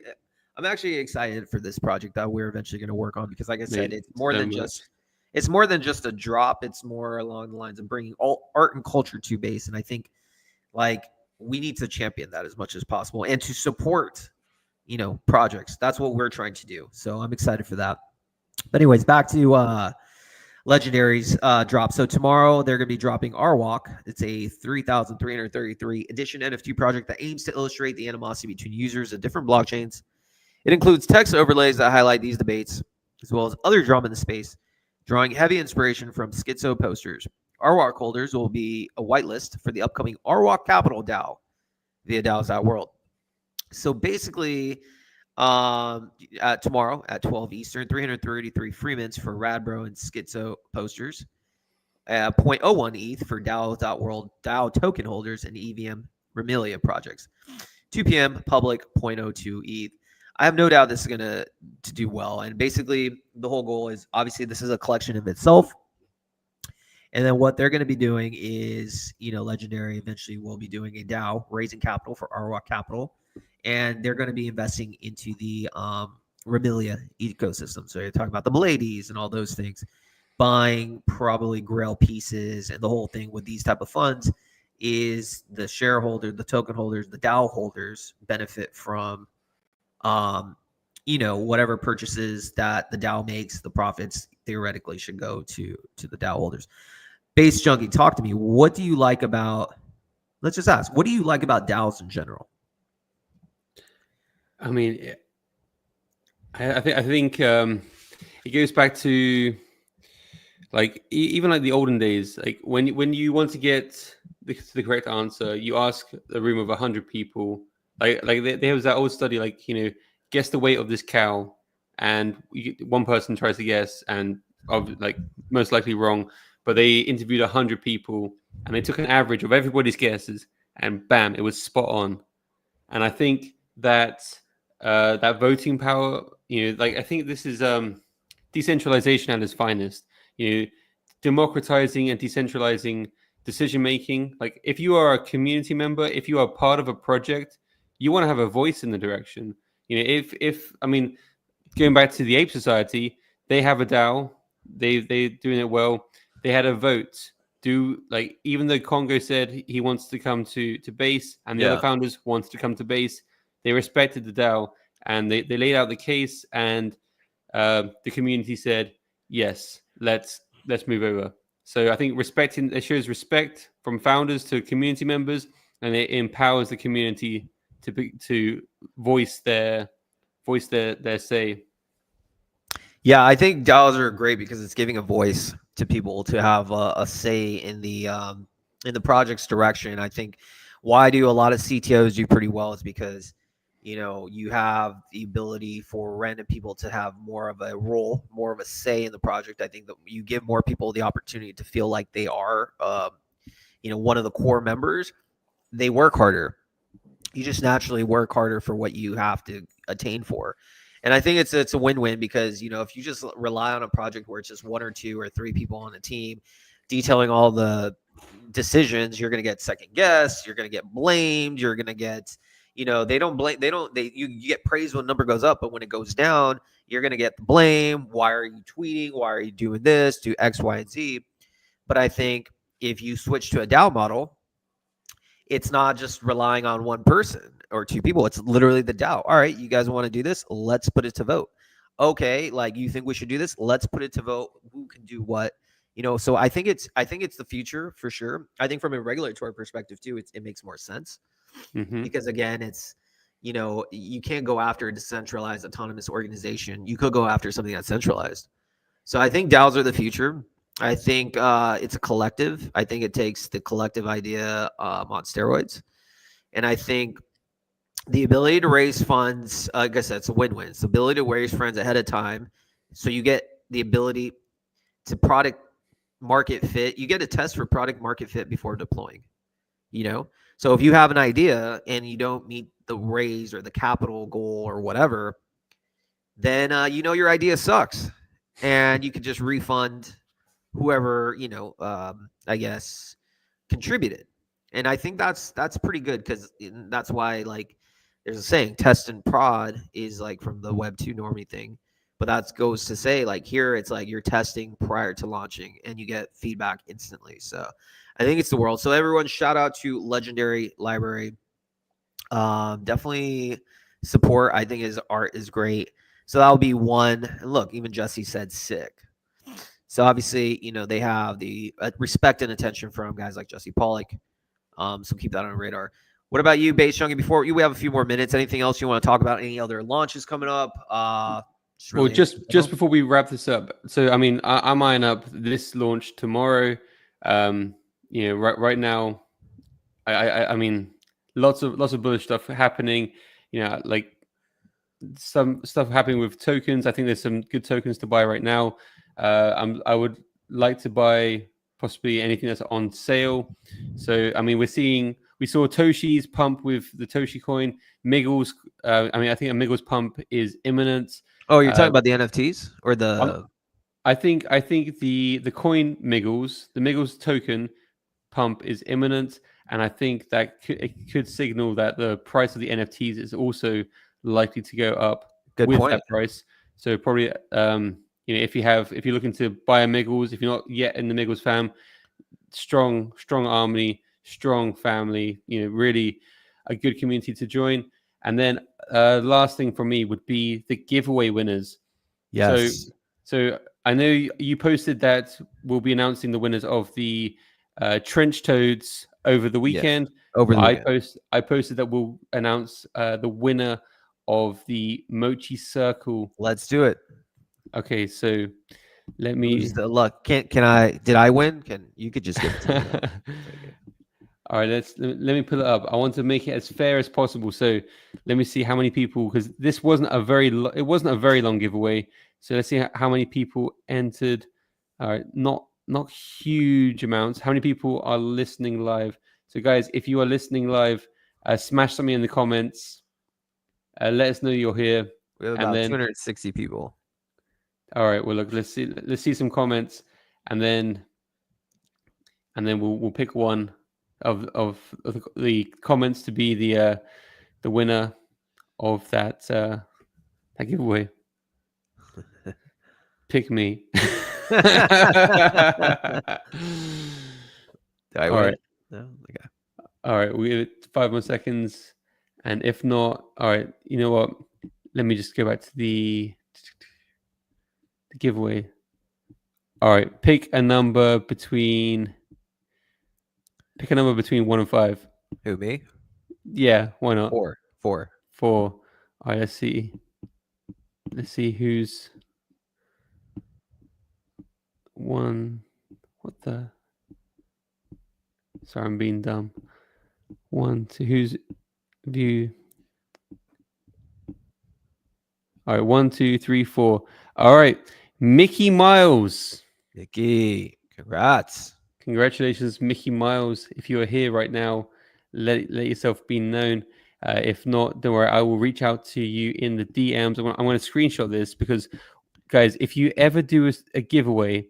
excited for this project that we're eventually going to work on, because like I said, it's more than just a drop. It's more along the lines of bringing all art and culture to base. And I think like we need to champion that as much as possible and to support, projects. That's what we're trying to do. So I'm excited for that. But anyways, back to legendaries drop. So tomorrow they're going to be dropping Arwalk. It's a 3,333 edition NFT project that aims to illustrate the animosity between users of different blockchains. It includes text overlays that highlight these debates, as well as other drama in the space, drawing heavy inspiration from schizo posters. Arwalk holders will be a whitelist for the upcoming Arwalk Capital DAO via DAOs.world. So basically, tomorrow at 12 Eastern, 333 free mints for Radbro and Schizo posters, 0.01 ETH for DAO.world DAO token holders and EVM Remilia projects. 2 p.m. public 0.02 ETH. I have no doubt this is going to do well. And basically, the whole goal is obviously this is a collection of itself. And then what they're going to be doing is, Legendary eventually will be doing a DAO, raising capital for Arwalk Capital. And they're going to be investing into the Remilia ecosystem. So you're talking about the Bladies and all those things. Buying probably Grail pieces and the whole thing with these type of funds is the shareholder, the token holders, the DAO holders benefit from whatever purchases that the DAO makes. The profits theoretically should go to the DAO holders. Base Junkie, talk to me. What do you like about, let's just ask, what do you like about DAOs in general? I mean, I think it goes back to like even like the olden days. Like when you want to get the correct answer, you ask a room of 100 people. Like there was that old study, like guess the weight of this cow, and one person tries to guess, and like most likely wrong. But they interviewed 100 people, and they took an average of everybody's guesses, and bam, it was spot on. And I think that that voting power, I think this is decentralization at its finest. Democratizing and decentralizing decision making. Like if you are a community member, if you are part of a project, you want to have a voice in the direction. If I mean, going back to the Ape Society, they have a DAO. They're doing it well. They had a vote. Even though Congo said he wants to come to base, and the other founders wants to come to base, they respected the DAO and they laid out the case, and the community said yes, let's move over. So I think it shows respect from founders to community members, and it empowers the community to voice their say. Yeah, I think DAOs are great because it's giving a voice to people to have a say in the project's direction. I think why do a lot of CTOs do pretty well is because you have the ability for random people to have more of a role, more of a say in the project. I think that you give more people the opportunity to feel like they are one of the core members. They work harder. You just naturally work harder for what you have to attain for. And I think it's a win-win because, if you just rely on a project where it's just 1 or 2 or 3 people on a team detailing all the decisions, you're going to get second guessed, you're going to get blamed, you're going to get, you get praised when the number goes up, but when it goes down, you're going to get the blame. Why are you tweeting? Why are you doing this? Do X, Y, and Z. But I think if you switch to a DAO model, it's not just relying on one person or 2 people. It's literally the DAO. All right, you guys want to do this? Let's put it to vote. Okay, like you think we should do this? Let's put it to vote. Who can do what? So I think it's the future for sure. I think from a regulatory perspective too, it makes more sense because again, it's you can't go after a decentralized autonomous organization. You could go after something that's centralized. So I think DAOs are the future. I think it's a collective. I think it takes the collective idea on steroids. And I think the ability to raise funds, like I said, it's a win-win. It's the ability to raise funds ahead of time. So you get the ability to product market fit. You get a test for product market fit before deploying, So if you have an idea and you don't meet the raise or the capital goal or whatever, then your idea sucks. And you can just refund whoever I guess contributed. And I think that's pretty good because that's why there's a saying test and prod is from the Web 2 normie thing, but that goes to say here it's you're testing prior to launching and you get feedback instantly. So I think it's the world. So everyone, shout out to Legendary Library. Definitely support. I think his art is great. So that'll be one. And look, even Jesse said sick. So obviously, they have the respect and attention from guys like Jesse Pollock. So keep that on radar. What about you, Base Junkie? Before we have a few more minutes, anything else you want to talk about? Any other launches coming up? Well, just before we wrap this up, so I mean, I'm eyeing up this launch tomorrow. Right now, I mean, lots of bullish stuff happening. Like some stuff happening with tokens. I think there's some good tokens to buy right now. I would like to buy possibly anything that's on sale. So I mean, we saw Toshi's pump with the Toshi coin. Miggles. I think a Miggles pump is imminent. Oh, you're talking about the NFTs or the? I think the coin Miggles, the Miggles token pump is imminent, and I think that it could signal that the price of the NFTs is also likely to go up that price. So probably, if you're looking to buy a Miggles, if you're not yet in the Miggles fam, strong army, strong family, really a good community to join. And then last thing for me would be the giveaway winners. Yes. So I know you posted that we'll be announcing the winners of the trench toads over the weekend. Yes. I posted that we'll announce the winner of the Mochi Circle. Let's do it. Okay, so let me. Who's the luck? Can I? Did I win? You could just give it to me. All right, let me pull it up. I want to make it as fair as possible. So let me see how many people, because this wasn't a very long giveaway. So let's see how many people entered. All right, not huge amounts. How many people are listening live? So guys, if you are listening live, smash something in the comments. Let us know you're here. We have about 260 people. All right. Well, look, let's see some comments, and then we'll pick one of the comments to be the winner of that giveaway. Pick me. Did I win? All right. No? Okay. All right. We have 5 more seconds, and if not, all right. You know what? Let me just go back to the giveaway. All right. Pick a number between 1 and 5. Who, me? Yeah, why not? 4. 4. All right, let's see who's one. What the? Sorry, I'm being dumb. 1, 2. Who's view? All right, 1, 2, 3, 4. All right, Mickey Miles. Mickey, congrats. Congratulations, Mickey Miles. If you are here right now, let yourself be known. If not, don't worry. I will reach out to you in the DMs. I'm going to screenshot this because, guys, if you ever do a giveaway,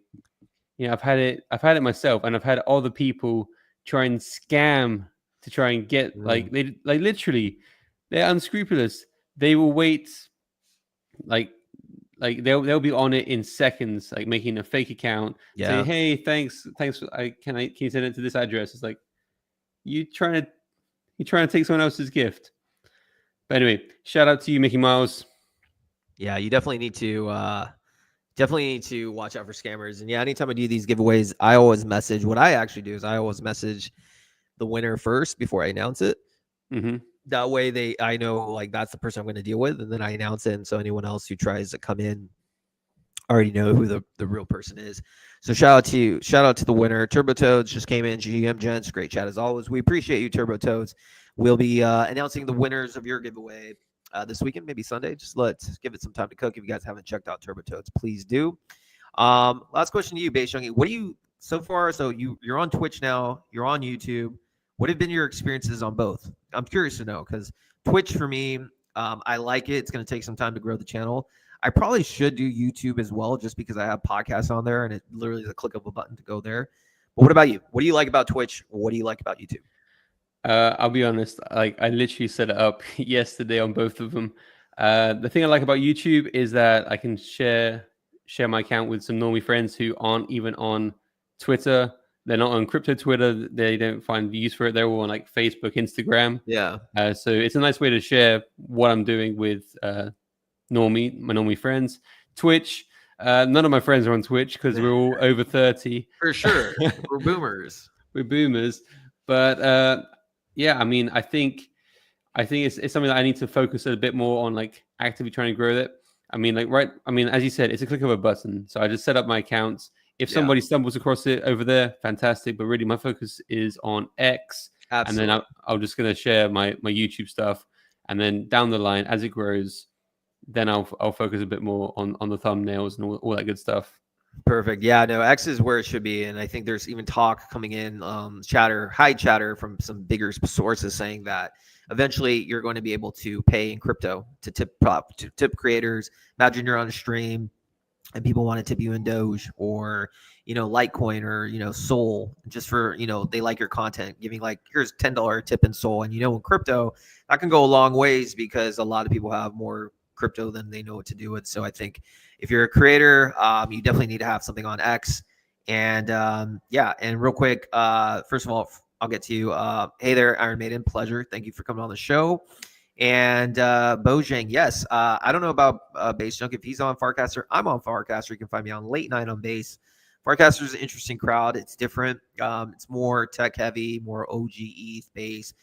I've had it myself, and I've had other people try and scam to try and get literally, they're unscrupulous. They will wait, like they'll be on it in seconds, like making a fake account, saying, "Hey, thanks. Can you send it to this address?" It's like you trying to take someone else's gift. But anyway, shout out to you, Mickey Miles. Yeah, you definitely need to watch out for scammers. And yeah, anytime I do these giveaways, I always message. What I actually do is I always message the winner first before I announce it. Mm-hmm. That way I know like that's the person I'm going to deal with, and then I announce it. And so anyone else who tries to come in already know who the real person is. So shout out to the winner. Turbo Toads just came in. GM Gents, great chat as always. We appreciate you, Turbo Toads. We'll be announcing the winners of your giveaway this weekend, maybe Sunday. Just let's give it some time to cook. If you guys haven't checked out Turbo Toads, please do. Last question to you, Base Junkie. What do you so far? So you're on Twitch now. You're on YouTube. What have been your experiences on both? I'm curious to know, because Twitch for me, I like it. It's going to take some time to grow the channel. I probably should do YouTube as well, just because I have podcasts on there, and it literally is a click of a button to go there. But what about you? What do you like about Twitch? What do you like about YouTube? I'll be honest. Like I literally set it up yesterday on both of them. The thing I like about YouTube is that I can share my account with some normie friends who aren't even on Twitter. They're not on crypto Twitter. They don't find use for it. They're all on like Facebook, Instagram. Yeah. So it's a nice way to share what I'm doing with my normie friends. Twitch, None of my friends are on Twitch because we're all over 30. For sure. We're boomers. We're boomers. But yeah, I mean, I think it's something that I need to focus a bit more on, like actively trying to grow it. I mean, as you said, it's a click of a button. So I just set up my accounts. If somebody stumbles across it over there, fantastic. But really, my focus is on X. Absolutely. And then I'm just going to share my YouTube stuff. And then down the line, as it grows, then I'll focus a bit more on the thumbnails and all that good stuff. Perfect. Yeah, no, X is where it should be. And I think there's even talk coming in, chatter from some bigger sources saying that eventually you're going to be able to pay in crypto to tip creators. Imagine you're on a stream and people want to tip you in Doge or, Litecoin or, Sol, just for, they like your content, giving like, here's $10 tip in Sol. And, in crypto, that can go a long ways because a lot of people have more crypto than they know what to do with. So I think if you're a creator, you definitely need to have something on X. And and real quick, first of all, I'll get to you. Hey there, Iron Maiden, pleasure. Thank you for coming on the show. And Bojang, yes. I don't know about Base Junk. If he's on Farcaster, I'm on Farcaster. You can find me on Late Night on Base. Farcaster is an interesting crowd. It's different. It's more tech heavy, more OG ETH base.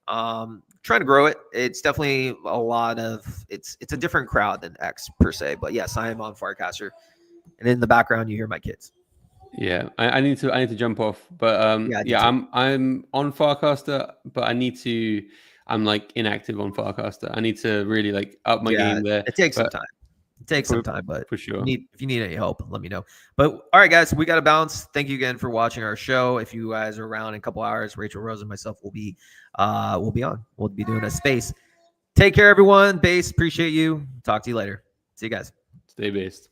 Trying to grow it. It's definitely a lot of it's a different crowd than X per se. But yes, I am on Farcaster. And in the background, you hear my kids. Yeah, I need to jump off, but I'm on Farcaster, but I'm like inactive on Farcaster. I need to really like up my game there. It takes some time. But for sure. If you need any help, let me know. But all right, guys, we got to bounce. Thank you again for watching our show. If you guys are around in a couple hours, Rachel Rose and myself will be on. We'll be doing a space. Take care, everyone. Base, appreciate you. Talk to you later. See you guys. Stay based.